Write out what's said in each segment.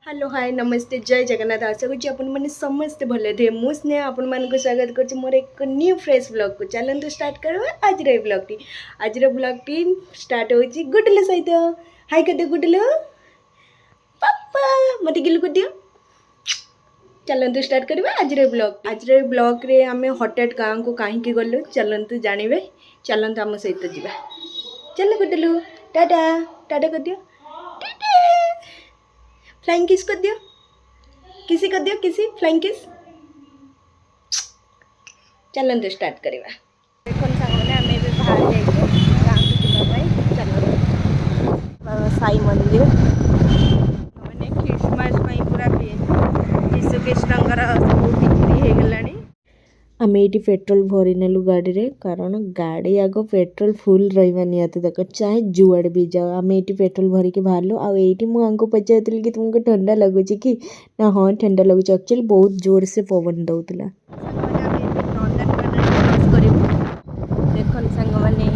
Hello hi नमस्ते जय जगन्नाथ आशा करुँच आपने समस्ते भले थे मु स्नेहा आपण मानक स्वागत कर मोर एक न्यू फ्रेश ब्लॉग को चलते स्टार्ट करवा आज ब्लॉग टी स्टार्ट हो गुडलू सहित हाय कर दियो गुडलू पापा मत गिलू कर दियो चलते स्टार्ट करवा आज ब्लॉग रे आम हठात गाँव को कहीं गलु चलते जानवे चलते आम सहित जावा चल गुडलू टाटा टाटा कर दियो फ्लाइंग किस कर दियो किसी फ्लाइंग किस चलते स्टार्ट करवा देखो सामने आम भी बाहर गाँव को जावाई साई मंदिर मैंने क्रिसमस पूरा जीशु कृष्णकर सब बिक्री हो गलानी आम ये पेट्रोल भरी नेलु गाड़ी रे कारण गाड़ी आग पेट्रोल फुल रहा निहत दरकार चाहे जुआड़े भी जाओ आम ये पेट्रोल भरिक बाहर आईटी मुझे पचार कि तुमको ठंडा लगुच कि ना हाँ ठंडा लगुच एक्चुअली बहुत जोर से पवन दौला देख सांग मैंने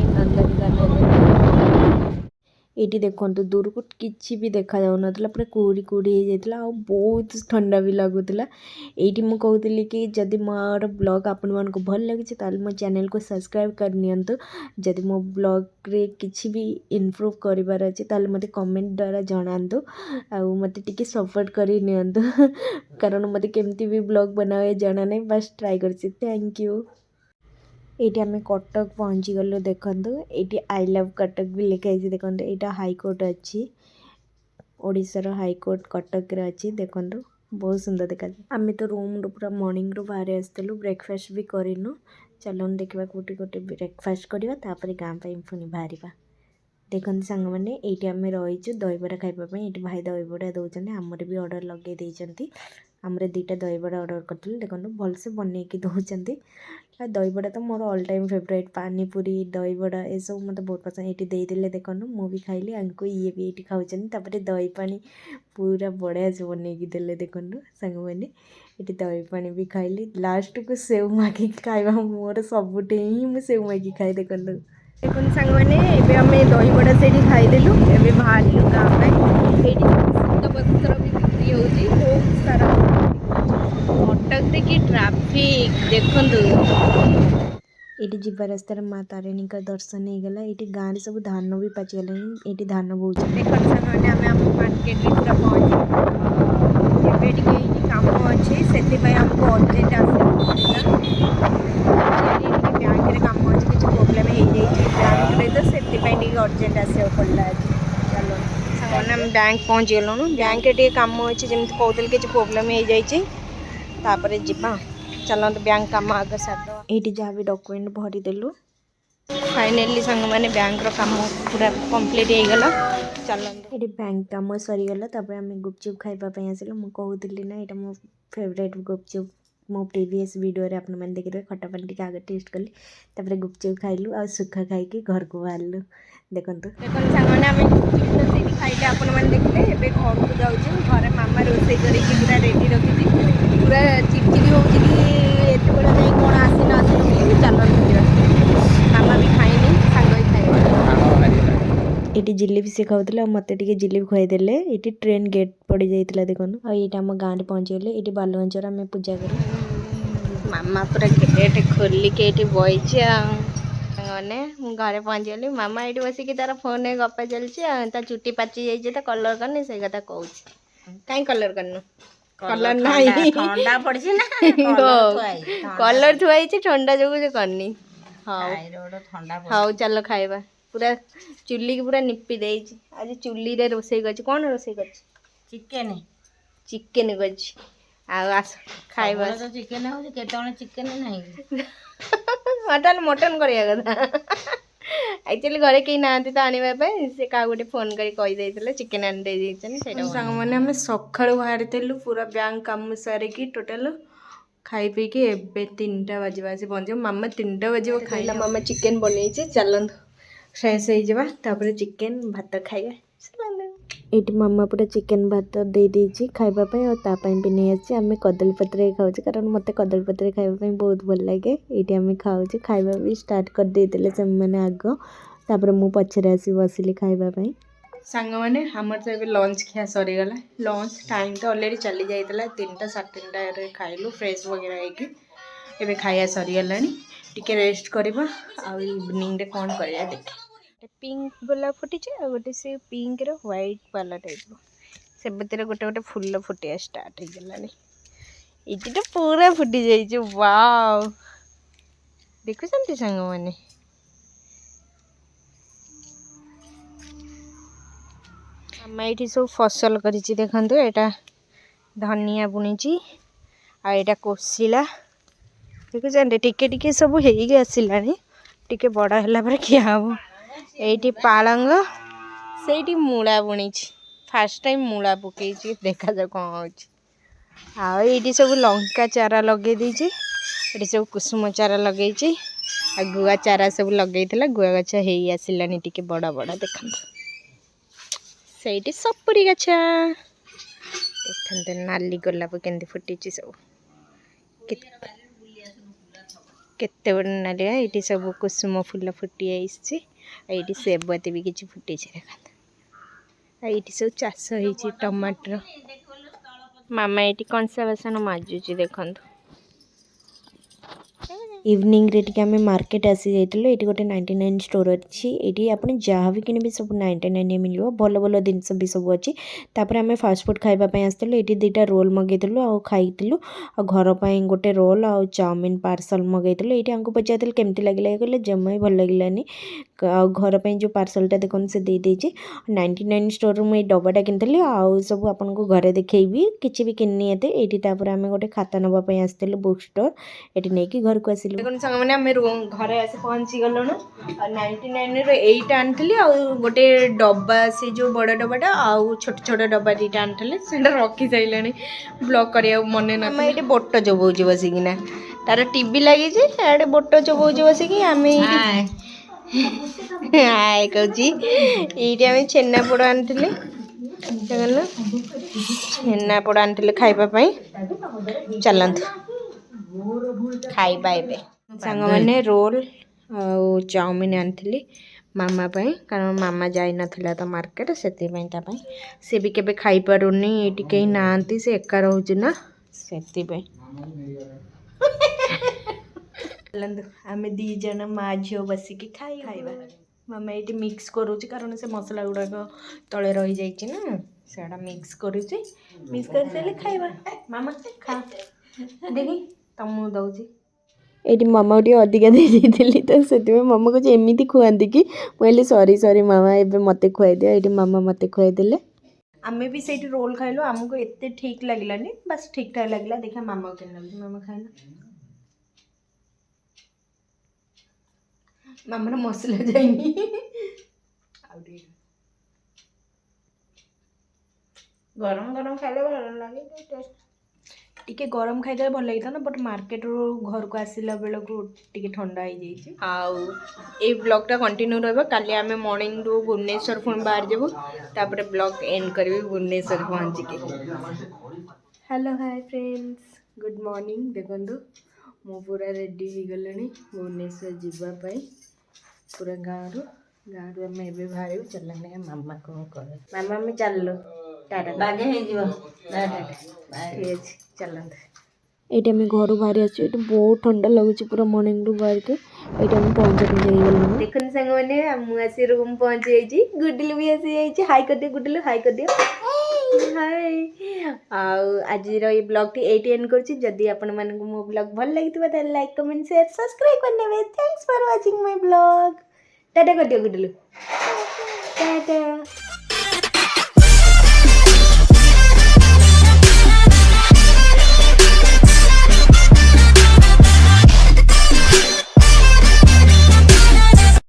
ये देखो दूर को किसी भी देखा जाऊन पूरा कुड़ी कुड़ी हो जाता आ बहुत ठंडा भी लगुला ये मुझे कहती कि जदि मोर ब्लॉग आपण मानक भल लगे मो चैनल को सब्सक्राइब करनी जदि मो ब्लॉग रे किसी भी इम्प्रूव करार अच्छे मत कमेंट द्वारा जनातु मत टिके सपोर्ट कर कारण मत केमती भी ब्लॉग बनाए जना नहीं बस ट्राई कर थैंक यू ये आम कटक पहुँची गलु देखु ये आई लव कटक भी लिखाई देखो यहाँ हाईकोर्ट अच्छी ओडिशार हाईकोर्ट कटक रे अच्छी देखो बहुत सुंदर देखा आम तो रूम रू पूरा मॉर्निंग रू बाहर आसलु ब्रेकफास्ट भी करूँ चलो देखा गोटे गोटे ब्रेकफास्ट करवा गाँव पुणी बाहर देखते सांग मैंने ये आम रहीचु दहीबरा खावाई ये भाई दहीबरा दौरान आमर भी ऑर्डर लगे देती आमर दुईटा दहीबरा ऑर्डर करूँ देखो भलसे बनईकी दौरान दहीबड़ा तो मोर all time favourite panipuri dahibara ये सब मत बहुत पसंद ये देदेले देखो मुझे खाइली आंको ये भी ये खाऊपर दही पानी पूरा बढ़िया से बनईकी देले देखो सांग मैंने ये दही पानी भी खाइली लास्ट को सेव मागी खावा मोर सबुठे ही मुझे सेव मागी खाए देखो देखो सांग मैंने आम दहीबड़ा से खाईदेलु ए बाहर गाँव में पत्र भी बिक्री होती बहुत सारा कटक देखिए ट्राफिक देखु ये जीवा रास्तार माँ तारिणी का दर्शन हो गला ये गाँव में सब धान भी पाचिगला ये धान बहुत देखो सामने आम मार्केट पूरा पहुँचे कम अच्छे से आमको अर्जेंट बैंक में कम अच्छे किसी प्रोब्लेम हो बैंक तो से अर्जेंट आसा पड़ा चलो सामने आम बैंक पहुँची गलुँ बैंक कम अच्छे जमी कहते किसी प्रोब्लेम हो जाए तापर जीवा चलते बैंक कम आगे सार ये जहाँ भी डॉक्यूमेंट भरीदेलु फाइनाली सांग मैंने बैंक काम पूरा कंप्लीट हो गला चलते ये बैंक काम सरीगला आम गुपचुप खावाई आसिलु मुझे कहती ना यहाँ मो फेवरेट गुपचुप मो प्रीवियस वीडियो रे आपने देखिए खटा पानी टी आगे टेस्ट कली तापर गुपचुप खाइलु आ सुखा खाई घर को बाहर देखो सांगने आम गुपचुप खाइले आपण मैंने देखिए घर को जाऊँ घर मामा रोसे पूरा रेडी रखी पूरा चिड़चिड़ी हो एत बड़ा नहीं कौन आसी न आसी चलते मामा भी खाइनी सांग खाई ये जिलेबी से खाऊला मत जिलेबी खुआईदे ये ट्रेन गेट पड़ जाता देखो ये आम गाँव में पहुँची गले ये बालुआंचर आम पूजा कर मामा पूरा गेट खोलिक ये बही मैंने घरे पहुँची गली मामा ये बसिक तार फोन गपा चलती चुटी पाची जाइए तो कलर करनी से कथा कहूँ कहीं कलर करनु कलर नहीं ठंडा पड़ी ना कलर थुआई ठंडा जो करनी हाँ चलो खाइबा पूरा चुली की पूरा निपी दे आज चुली रे रोसे कर कौन रोसे कर चिकेन चिकेन कर आस खाइबा तो चिकेन हो केतने चिकेन नहीं ताल मटन करिया कथा एक्चुअली घरे कहीं ना तो आने से क्या गोटे फोन कर चिकेन आनी सांग मैंने आम सका बाहरी पूरा बैंक कम सारिकी टोटाल खाई पी कि एबे 3टा बजे आसी पहुँचे मामा 3टा बजे खाइला मामा चिकेन बनई चलत फ्रेश हो चिकेन भात खाइबा ये मामा पूरा चिकेन भात दे देछि खाइबापी और तापाई भी नहीं आसी आम कदली पत्र खाऊ कारण मत कदली पत्र खाइबापी बहुत भल लगे ये आम खाऊ खाइबा भी स्टार्ट कर देते से मैंने आग तापर मु पछरे आसी बसिली खाइबापी सांग मैंने आमर तो ये लंच खिया सरीगला लंच टाइम तो अलरेडी चली जाता 3टा 3:30 खाइलु फ्रेश वगैरह होगी एबे खाया सरीगला टिके रेस्ट करवा आ इवनिंग रे कौन कर देख पिंक गोलाप फुटी आ गोटे से पिंक रो व्हाइट वाला टाइप से गोटे गोटे फुल फुटिया स्टार्ट हो गलानी ये तो पूरा फुटी जाइए वाव देखुं सांग मैंने आम ये सब फसल कर देखु यहाँ धनिया बुणी आईटा कोशिला देखुं टिके टिके सब हो आसला टिके बड़ है क्या हम ये पालंग से मूला बुणी फास्ट टाइम मूला पकई देखा जा कौन हो सब लंका चारा लगे देचे ये सब कुसुम चारा लगे गुआ चारा सब लगे गुआ गछ हो आसलानी टिके बड़ बड़ देखा से सपुरी गछ देखते नाली गोलाप केमती फुटी सब केते बड़ नाली ये सब कुसुम फूल फुटी आई सेबती भी किसी फुटी देखा ये सब चाष हो टमाटर मामा ये कंसा बासन माजुची देखु इवनिंग रे टिके आमे मार्केट आसी जाइतलो एटी गोटे 99 स्टोर अछि एटी आपन जहाँ भी किनबे सब 99 मिलियो भलो भलो जिनस भी सब अछि तापर आमे फास्ट फूड खाइबा पय आस्तलो एटी दुटा रोल मगैतलो आ खाइतलो आ घर पय गोटे रोल आ चाउमीन पार्सल मगैतलो एटी हमको पचातल केमती लागला कहले जम्मै भल लागलानी आ घर पय जो पार्सलटा देखन से दे देछि 99 स्टोर में डब्बाटा किनतली आ सब आपन को घरे देखैबी किछि भी किन्नी एते एटी तापर आमे गोटे खाता नबा पय आस्तलो बुक स्टोर एटी नेकी घर को आसिलो देखो संग माने आमे घरे आसे पहुंची गलनु 99 रे 8 आनथली आ गोटे डब्बा से जो बड़ डब्बाटा आ छोट छोट डब्बा दीटा आनथले सेटा रखी सैलणी ब्लॉक करिया मने न हम एटी बोट जबौजी बसिकिना तार टीवी लागि जे एडे बोट जबौजी बसिकी आमे हाय कहूची ये आम छेनापोड़ आनी छेनापोड़ आनी खाइबा चलतु खाइबा एबे सांग मैंने रोल आ चाउमीन आनी मामा पाई कारण मामा जाई नथिला तो मार्केट से सी भी केबे खाई पारुनी एटी कहीं नांती से एका रहउछ ना से आमे दी जन माँ झील बसिकी खाइबा मामा ये मिक्स करुच्ची कारण से मसला गुड़ाक तले रही जाइए ना से मिक्स करुच्ची मिक्स कर सारे खाइबा मामा खा देखी तुमको दौची ये मामा टे अधिका देती तो से मामा कुछ एमती खुआती कि मुझे सॉरी सॉरी मामा एबे मते खुआई दिया ये मामा मते खुआई देले आमे भी से रोल खाइलु आमको एते ठीक लगलानी बस ठीक ठाक लगला देखा मामा के मामा खाइला मामार मसला जाइनी गरम गरम खाइले भल लगे टिके गरम खाइदे भल लगी ना बट मार्केट रू घर को आसला बेल को टिके ठंडा हो जाइए आउ ए ब्लॉगटा कंटिन्यू रहा काली आम मॉर्निंग रू भुवनेश्वर पुणी बाहर जाबू तापर ब्लॉग एंड करी भुवनेश्वर पहुँचिके hello hi friends good morning देखु मु पूरा रेडी हो गलानी भुवनेश्वर जीवाई पूरा गाँव रू आम ए बाहर चलने मामा कौन कर मामा आम चल टाटा बागे चलते ये आम घर बाहर आसो बहुत ठंडा लगुच पूरा मॉर्निंग रू बाहर के ये पहुँचा देखो सांग मैंने मुझे रूम पहुँची जाइए गुडलू भी आसी हाई कर दियो गुडलू हाई कर दियो हाय आज ब्लॉग टी एंड करुँची आपण मानक मो ब्लॉग भल लगी लाइक कमेंट शेयर सब्सक्राइब करने thanks for watching my blog Tata कर दियो गुडलू टाटा।